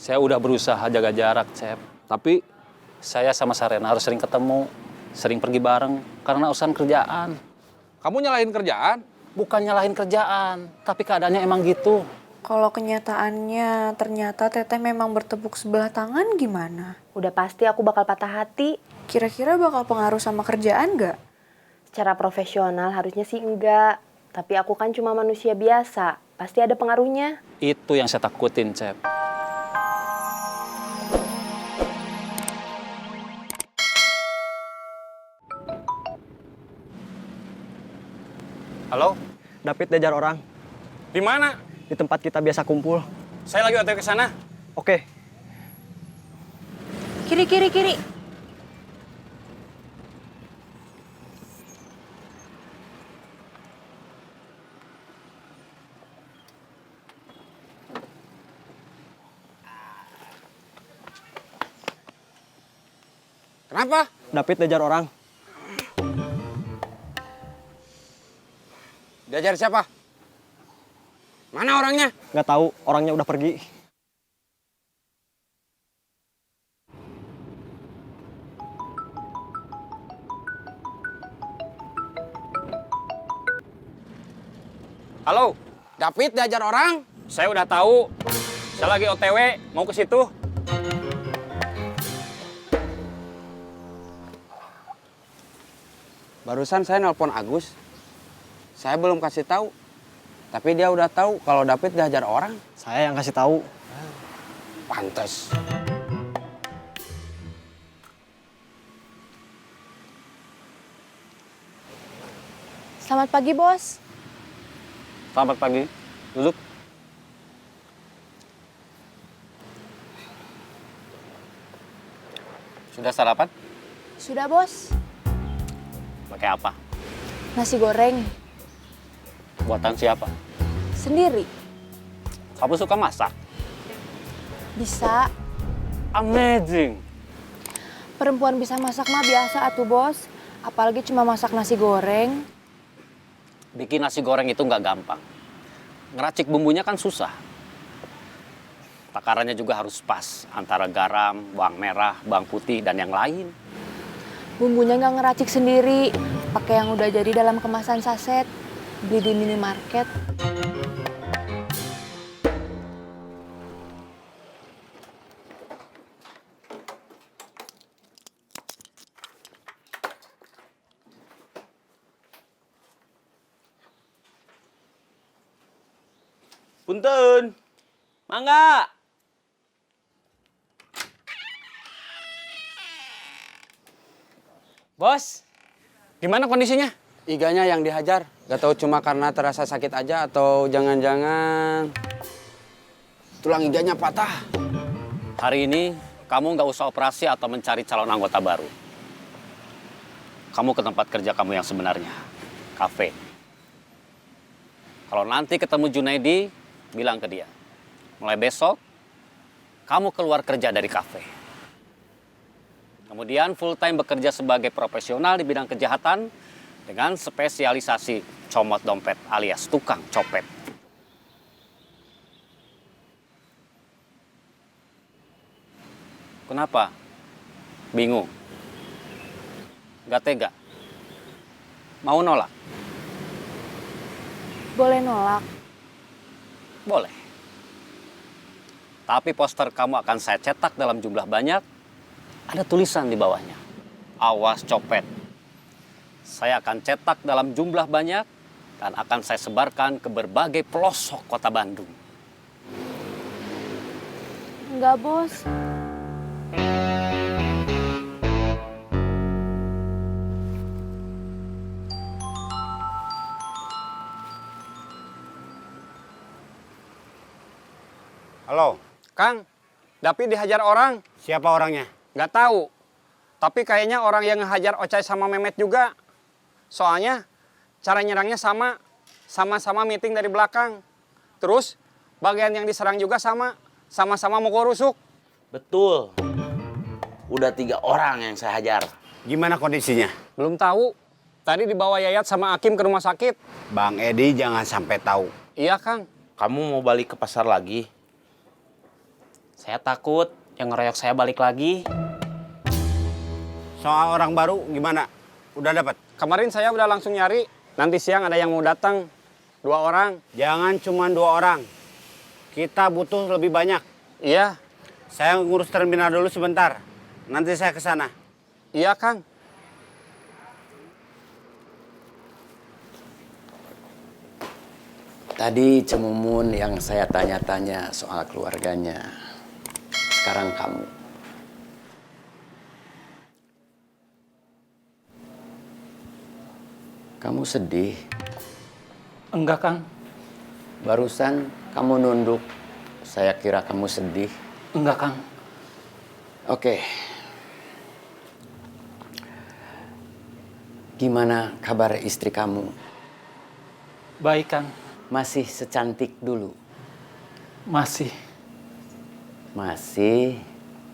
Saya udah berusaha jaga jarak, Cep. Tapi Saya sama Sarena harus sering ketemu, sering pergi bareng, karena urusan kerjaan. kamu nyalahin kerjaan? Bukan nyalahin kerjaan, tapi keadaannya emang gitu. Kalau kenyataannya ternyata Teteh memang bertepuk sebelah tangan gimana? Udah pasti aku bakal patah hati. Kira-kira bakal pengaruh sama kerjaan nggak? Secara profesional harusnya sih enggak. Tapi aku kan cuma manusia biasa. Pasti ada pengaruhnya. Itu yang saya takutin, Cep. Halo, David diajar orang di mana? di tempat kita biasa kumpul. Saya lagi OTW ke sana. Oke, Kiri, kiri, kiri. Kenapa? David diajar orang. Diajar siapa? Mana orangnya? Nggak tahu, orangnya udah pergi. Halo, David diajar orang? saya udah tahu. Saya lagi OTW, mau ke situ. Barusan saya nelpon Agus. Saya belum kasih tahu. Tapi dia udah tahu kalau David diajar orang. Saya yang kasih tahu. Pantes. Selamat pagi, Bos. Selamat pagi. Duduk. Sudah sarapan? Sudah, Bos. Pakai apa? Nasi goreng. Buatan siapa? Sendiri. Kamu suka masak? Bisa. Amazing. Perempuan bisa masak mah biasa atuh, Bos. Apalagi cuma masak nasi goreng. Bikin nasi goreng itu nggak gampang. Ngeracik bumbunya kan susah. Takarannya juga harus pas antara garam, bawang merah, bawang putih, dan yang lain. Bumbunya nggak ngeracik sendiri. Pakai yang udah jadi dalam kemasan saset. Beli di minimarket. Punten. Mangga. Bos, gimana kondisinya? Iganya yang dihajar. Gak tahu cuma karena terasa sakit aja atau jangan-jangan tulang iganya patah. Hari ini kamu nggak usah operasi atau mencari calon anggota baru. Kamu ke tempat kerja kamu yang sebenarnya, kafe. Kalau nanti ketemu Junaidi, bilang ke dia, mulai besok kamu keluar kerja dari kafe. Kemudian full time bekerja sebagai profesional di bidang kejahatan dengan spesialisasi comot dompet alias tukang copet. Kenapa? Bingung? Gak tega? Mau nolak? Boleh nolak. Boleh. Tapi poster kamu akan saya cetak dalam jumlah banyak. Ada tulisan di bawahnya. Awas copet. Saya akan cetak dalam jumlah banyak dan akan saya sebarkan ke berbagai pelosok kota Bandung. Enggak, Bos. Halo, Kang. David dihajar orang. Siapa orangnya? Nggak tahu. Tapi kayaknya orang yang ngehajar Ocai sama Memet juga. Soalnya cara nyerangnya sama. Sama-sama meeting dari belakang. Terus bagian yang diserang juga sama. Sama-sama mukul rusuk. Betul. Udah 3 orang yang saya hajar. Gimana kondisinya? Belum tahu. Tadi dibawa Yayat sama Akim ke rumah sakit. Bang Edi jangan sampai tahu. Iya, Kang. Kamu mau balik ke pasar lagi? Saya takut yang ngeroyok saya balik lagi. Soal orang baru gimana? Udah dapat? Kemarin saya udah langsung nyari. Nanti siang ada yang mau datang. 2 orang. Jangan cuma 2 orang. Kita butuh lebih banyak. Iya. Saya ngurus terminal dulu sebentar. Nanti saya ke sana. Iya, Kang. Tadi Cemumun yang saya tanya-tanya soal keluarganya. Sekarang kamu. Kamu sedih. Enggak, Kang. Barusan kamu nunduk. Saya kira kamu sedih. Enggak, Kang. Oke. Gimana kabar istri kamu? Baik, Kang. Masih secantik dulu? Masih. Masih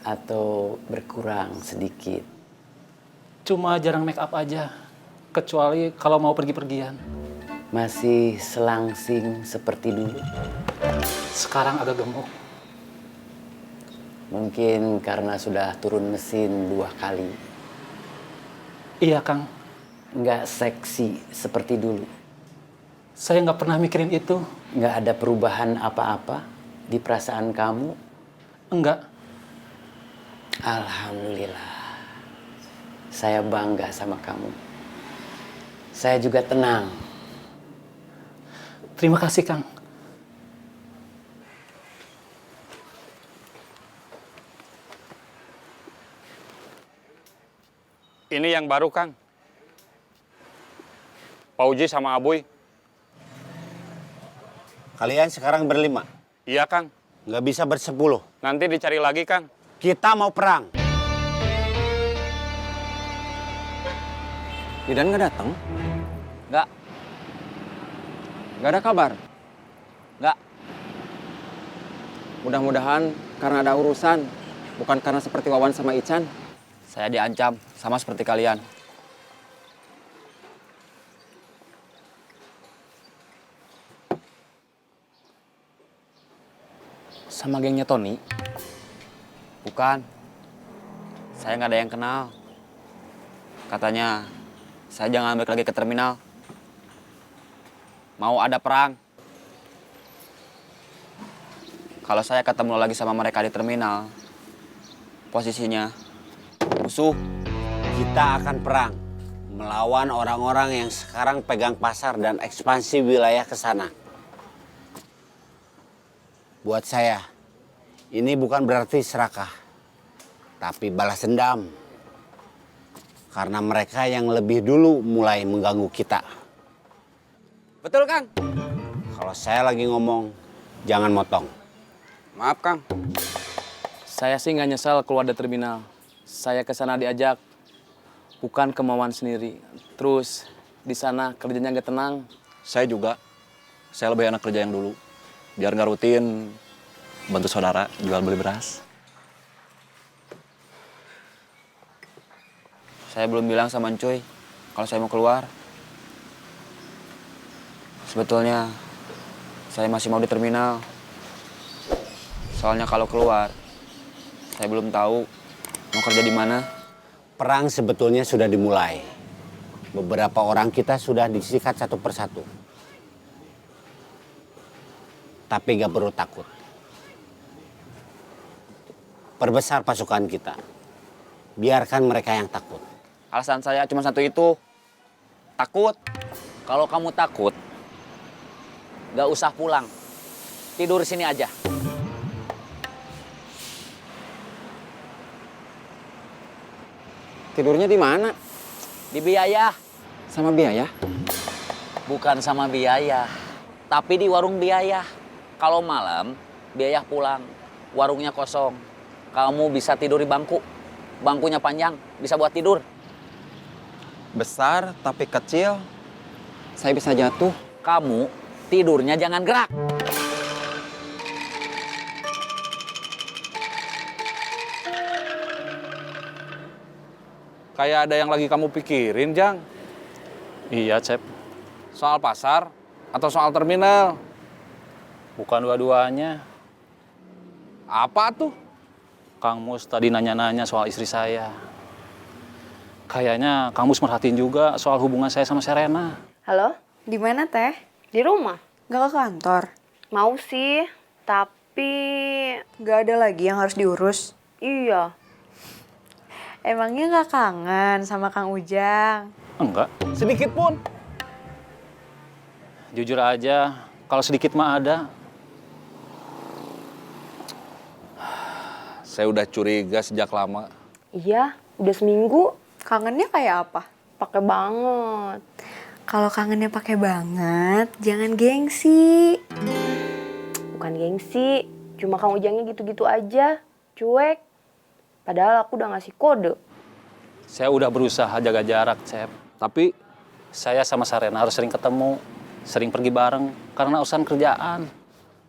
atau berkurang sedikit? Cuma jarang make up aja. Kecuali kalau mau pergi-pergian. Masih selangsing seperti dulu? Sekarang agak gemuk. Mungkin karena sudah turun mesin 2 kali. Iya, Kang. Nggak seksi seperti dulu? Saya nggak pernah mikirin itu. Nggak ada perubahan apa-apa di perasaan kamu? Enggak. Alhamdulillah. Saya bangga sama kamu. Saya juga tenang. Terima kasih, Kang. Ini yang baru, Kang. Pauji sama Abuy. Kalian sekarang berlima. Iya, Kang. Nggak bisa bersepuluh. Nanti dicari lagi, Kang. Kita mau perang. Didan nggak datang? Enggak. Nggak ada kabar? Enggak. Mudah-mudahan karena ada urusan, bukan karena seperti Wawan sama Ican. Saya diancam, sama seperti kalian. Sama gengnya Tony? Bukan. Saya nggak ada yang kenal. Katanya, saya jangan balik lagi ke terminal. Mau ada perang. Kalau saya ketemu lagi sama mereka di terminal, posisinya musuh. Kita akan perang. Melawan orang-orang yang sekarang pegang pasar dan ekspansi wilayah ke sana. Buat saya, ini bukan berarti serakah, tapi balas dendam. Karena mereka yang lebih dulu mulai mengganggu kita. Betul, Kang. Kalau saya lagi ngomong, jangan motong. Maaf, Kang. Saya sih nggak nyesel keluar dari terminal. Saya ke sana diajak, bukan kemauan sendiri. Terus di sana kerjanya nggak tenang. Saya juga. Saya lebih enak kerja yang dulu. Biar nggak rutin bantu saudara jual beli beras. Saya belum bilang sama Encuy kalau saya mau keluar. Sebetulnya saya masih mau di terminal. Soalnya kalau keluar, saya belum tahu mau kerja di mana. Perang sebetulnya sudah dimulai. Beberapa orang kita sudah disikat satu persatu. Tapi gak perlu takut. Perbesar pasukan kita. Biarkan mereka yang takut. Alasan saya cuma satu itu. Takut. Kalau kamu takut, nggak usah pulang. Tidur sini aja. Tidurnya di mana? Di biaya. Sama biaya? Bukan sama biaya, tapi di warung biaya. Kalau malam, biaya pulang. Warungnya kosong. Kamu bisa tidur di bangku. Bangkunya panjang, bisa buat tidur. Besar tapi kecil. Saya bisa jatuh. Kamu tidurnya jangan gerak. Kayak ada yang lagi kamu pikirin, Jang. Iya, Cep. Soal pasar atau soal terminal? Bukan dua-duanya. Apa tuh? Kang Mus tadi nanya-nanya soal istri saya. Kayaknya Kang Mus merhatiin juga soal hubungan saya sama Serena. Halo? Di mana Teh? Di rumah? Gak ke kantor? Mau sih, tapi... Gak ada lagi yang harus diurus? Iya. Emangnya gak kangen sama Kang Ujang? Enggak. Sedikit pun. Jujur aja, kalau sedikit mah ada. Saya udah curiga sejak lama. Iya, udah seminggu. Kangennya kayak apa? Pakai banget. Kalau kangennya pakai banget, jangan gengsi. Bukan gengsi, cuma Kang Ujangnya gitu-gitu aja. Cuek. Padahal aku udah ngasih kode. Saya udah berusaha jaga jarak, Cep. Tapi Saya sama Serena harus sering ketemu, sering pergi bareng, karena urusan kerjaan.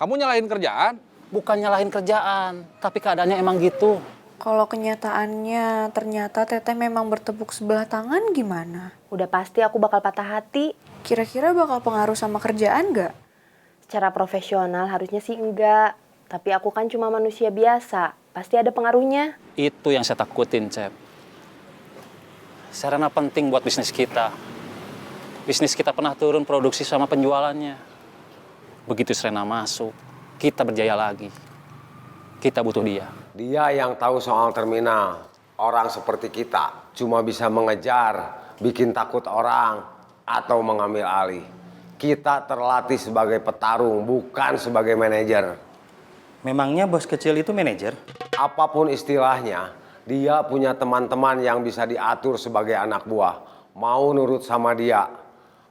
kamu nyalahin kerjaan? Bukan nyalahin kerjaan, tapi keadaannya emang gitu. Kalau kenyataannya ternyata Teteh memang bertepuk sebelah tangan gimana? Udah pasti aku bakal patah hati. Kira-kira bakal pengaruh sama kerjaan nggak? Secara profesional harusnya sih enggak. Tapi aku kan cuma manusia biasa. Pasti ada pengaruhnya. Itu yang saya takutin, Cep. Serena penting buat bisnis kita. Bisnis kita pernah turun produksi sama penjualannya. Begitu Serena masuk, kita berjaya lagi. Kita butuh dia. Dia yang tahu soal terminal. Orang seperti kita cuma bisa mengejar, bikin takut orang, atau mengambil alih. Kita terlatih sebagai petarung, bukan sebagai manajer. Memangnya bos kecil itu manajer? Apapun istilahnya, dia punya teman-teman yang bisa diatur sebagai anak buah. Mau nurut sama dia.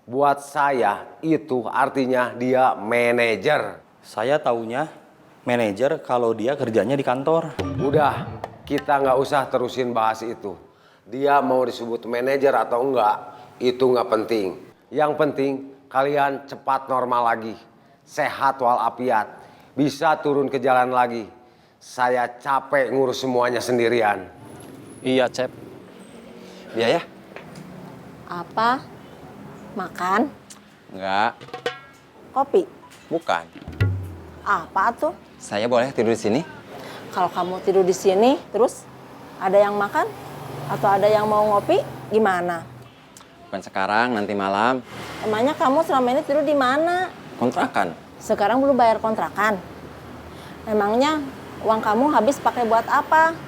Buat saya, itu artinya dia manajer. Saya taunya manajer kalau dia kerjanya di kantor. Udah, kita nggak usah terusin bahas itu. Dia mau disebut manajer atau enggak, itu nggak penting. Yang penting, kalian cepat normal lagi. Sehat walafiat. Bisa turun ke jalan lagi. Saya capek ngurus semuanya sendirian. Iya, Cep. Biaya? Apa? Makan? Enggak, Kopi? bukan. Apa tuh? Saya boleh tidur di sini? Kalau kamu tidur di sini, terus ada yang makan? Atau ada yang mau ngopi? Gimana? Bukan sekarang, nanti malam. Emangnya kamu selama ini tidur di mana? Kontrakan. Sekarang belum bayar kontrakan. Emangnya uang kamu habis pakai buat apa?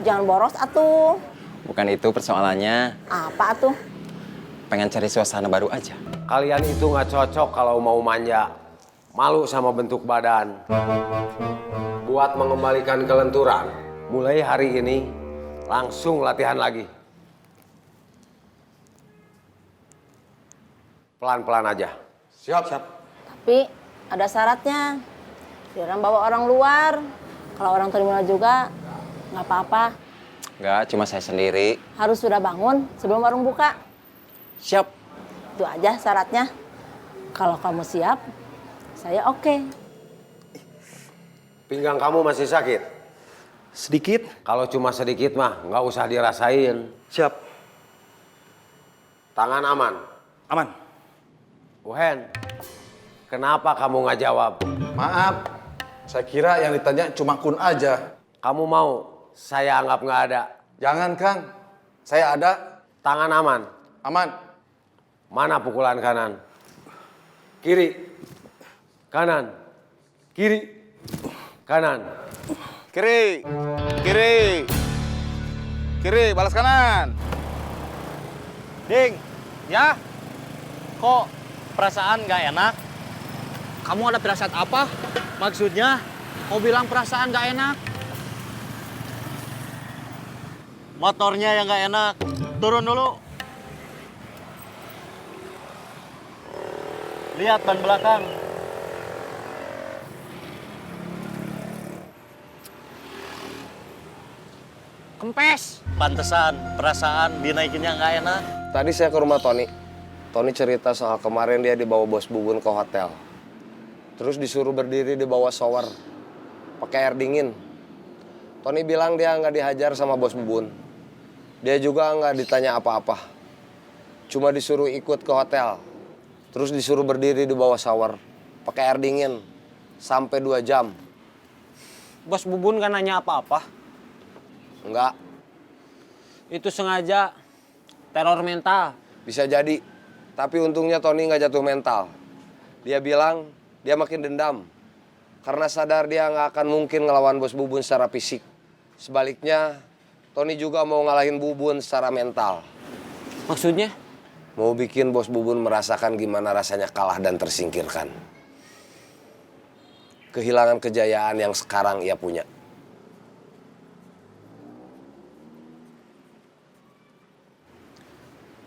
Jangan boros atuh. Bukan itu persoalannya. Apa tuh? Pengen cari suasana baru aja. Kalian itu nggak cocok kalau mau manja. Malu sama bentuk badan. Buat mengembalikan kelenturan, mulai hari ini langsung latihan lagi. Pelan-pelan aja. Siap. Tapi ada syaratnya. Jangan bawa orang luar. Kalau orang terminal juga nggak apa-apa. Enggak, cuma saya sendiri. Harus sudah bangun sebelum warung buka. Siap. Itu aja syaratnya. Kalau kamu siap, saya oke. Pinggang kamu masih sakit? Sedikit. Kalau cuma sedikit mah nggak usah dirasain. Siap. Tangan aman? Aman. Uhen, kenapa kamu nggak jawab? Maaf, saya kira yang ditanya cuma kun aja. Kamu mau saya anggap nggak ada? Jangan, Kang. Saya ada. Tangan aman? Aman. Mana pukulan kanan? Kiri. Kanan. Kiri. Kanan. Kiri. Kiri. Kiri, balas kanan. Ding, ya? Kok perasaan gak enak? Kamu ada perasaan apa? Maksudnya, mau bilang perasaan gak enak? Motornya yang gak enak. Turun dulu. Lihat ban belakang. Kempes. Pantesan, perasaan dinaikinnya nggak enak. Tadi saya ke rumah Tony. Tony cerita soal kemarin dia dibawa bos Bubun ke hotel. Terus disuruh berdiri di bawah shower. Pakai air dingin. Tony bilang dia nggak dihajar sama bos Bubun. Dia juga nggak ditanya apa-apa. Cuma disuruh ikut ke hotel. Terus disuruh berdiri di bawah shower. Pakai air dingin. Sampai 2 jam. Bos Bubun gak nanya apa-apa? Enggak. Itu sengaja teror mental. Bisa jadi. Tapi untungnya Tony nggak jatuh mental. Dia bilang dia makin dendam. Karena sadar dia nggak akan mungkin ngelawan Bos Bubun secara fisik. Sebaliknya, Tony juga mau ngalahin Bubun secara mental. Maksudnya? Mau bikin Bos Bubun merasakan gimana rasanya kalah dan tersingkirkan. Kehilangan kejayaan yang sekarang ia punya.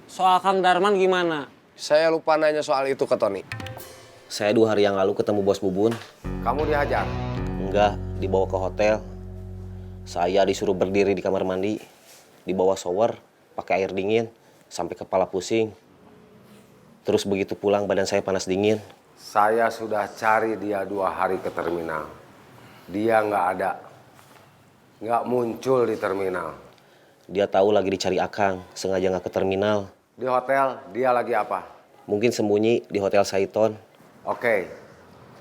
Soal Kang Darman gimana? Saya lupa nanya soal itu ke Tony. Saya 2 hari yang lalu ketemu Bos Bubun. Kamu dihajar? Enggak, dibawa ke hotel. Saya disuruh berdiri di kamar mandi, dibawa shower, pakai air dingin, sampai kepala pusing. Terus begitu pulang badan saya panas dingin. Saya sudah cari dia 2 hari ke terminal. Dia nggak ada. Nggak muncul di terminal. Dia tahu lagi dicari Akang, sengaja nggak ke terminal. Di hotel, dia lagi apa? Mungkin sembunyi di Hotel Saiton. Oke,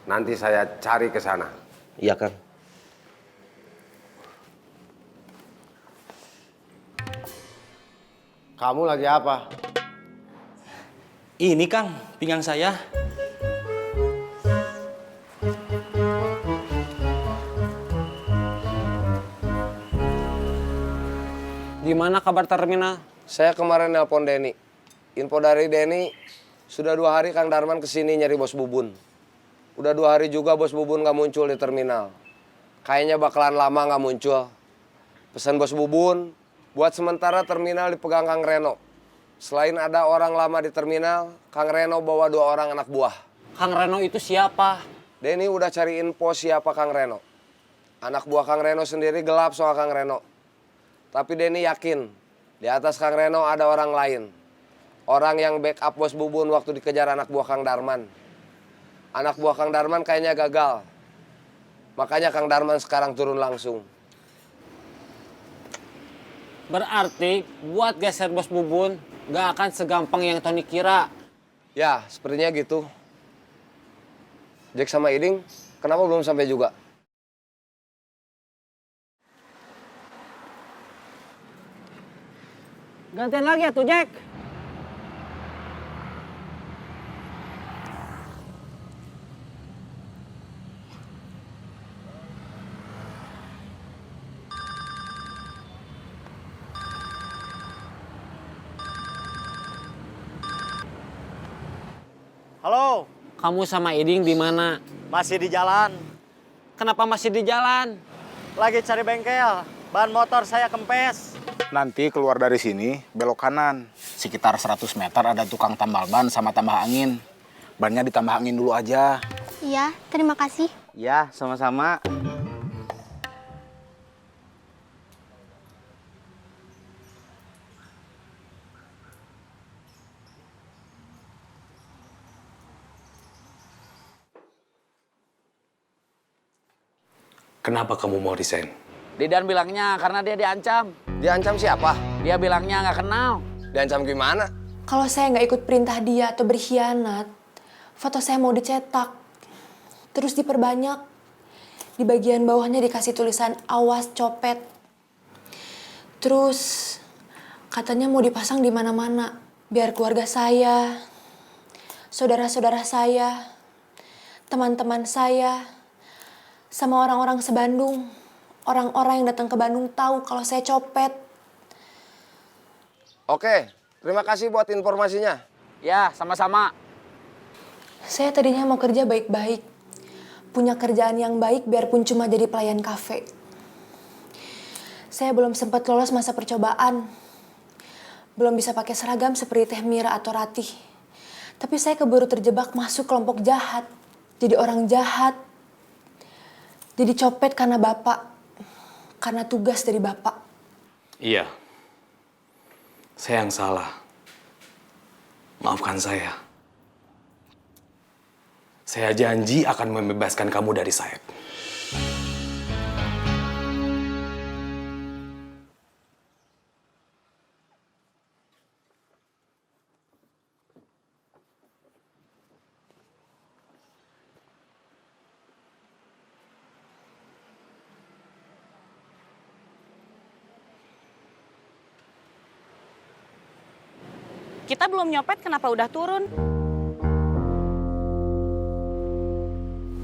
nanti saya cari ke sana. Iya, Kang. Kamu lagi apa? Ini Kang, pinggang saya. Gimana kabar terminal? Saya kemarin nelpon Denny. Info dari Denny, sudah 2 hari Kang Darman kesini nyari Bos Bubun. Udah 2 hari juga Bos Bubun nggak muncul di terminal. Kayaknya bakalan lama nggak muncul. Pesan Bos Bubun, buat sementara terminal dipegang Kang Reno. Selain ada orang lama di terminal, Kang Reno bawa 2 orang anak buah. Kang Reno itu siapa? Denny udah cari info siapa Kang Reno. Anak buah Kang Reno sendiri gelap soal Kang Reno. Tapi Denny yakin, di atas Kang Reno ada orang lain. Orang yang backup Bos Bubun waktu dikejar anak buah Kang Darman. Anak buah Kang Darman kayaknya gagal. Makanya Kang Darman sekarang turun langsung. Berarti buat geser Bos Bubun gak akan segampang yang Tony kira. Ya, sepertinya gitu. Jack sama Iding, kenapa belum sampai juga? Gantian lagi ya tuh Jack. Halo. Kamu sama Iding di mana? Masih di jalan. Kenapa masih di jalan? Lagi cari bengkel. Ban motor saya kempes. Nanti keluar dari sini, belok kanan. Sekitar 100 meter ada tukang tambal ban sama tambah angin. Bannya ditambah angin dulu aja. Iya, terima kasih. Ya, sama-sama. Kenapa kamu mau resign? Didan bilangnya karena dia diancam. Diancam siapa? Dia bilangnya nggak kenal. Diancam gimana? Kalau saya nggak ikut perintah dia atau berkhianat, foto saya mau dicetak, terus diperbanyak. Di bagian bawahnya dikasih tulisan awas copet. Terus katanya mau dipasang di mana-mana, biar keluarga saya, saudara-saudara saya, teman-teman saya, sama orang-orang se-Bandung, orang-orang yang datang ke Bandung tahu kalau saya copet. Oke, terima kasih buat informasinya. Ya, sama-sama. Saya tadinya mau kerja baik-baik, punya kerjaan yang baik biarpun cuma jadi pelayan kafe. Saya belum sempat lolos masa percobaan, belum bisa pakai seragam seperti Teh Mira atau Ratih. Tapi saya keburu terjebak masuk kelompok jahat, jadi orang jahat. Jadi copet karena bapak, karena tugas dari bapak. Iya. Saya yang salah. Maafkan saya. Saya janji akan membebaskan kamu dari Saeb. Kita belum nyopet, kenapa udah turun?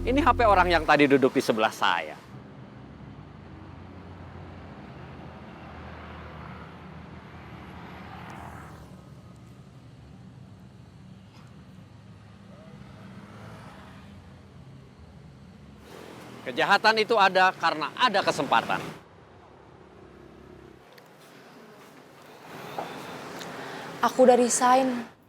Ini HP orang yang tadi duduk di sebelah saya. Kejahatan itu ada karena ada kesempatan. Aku udah resign.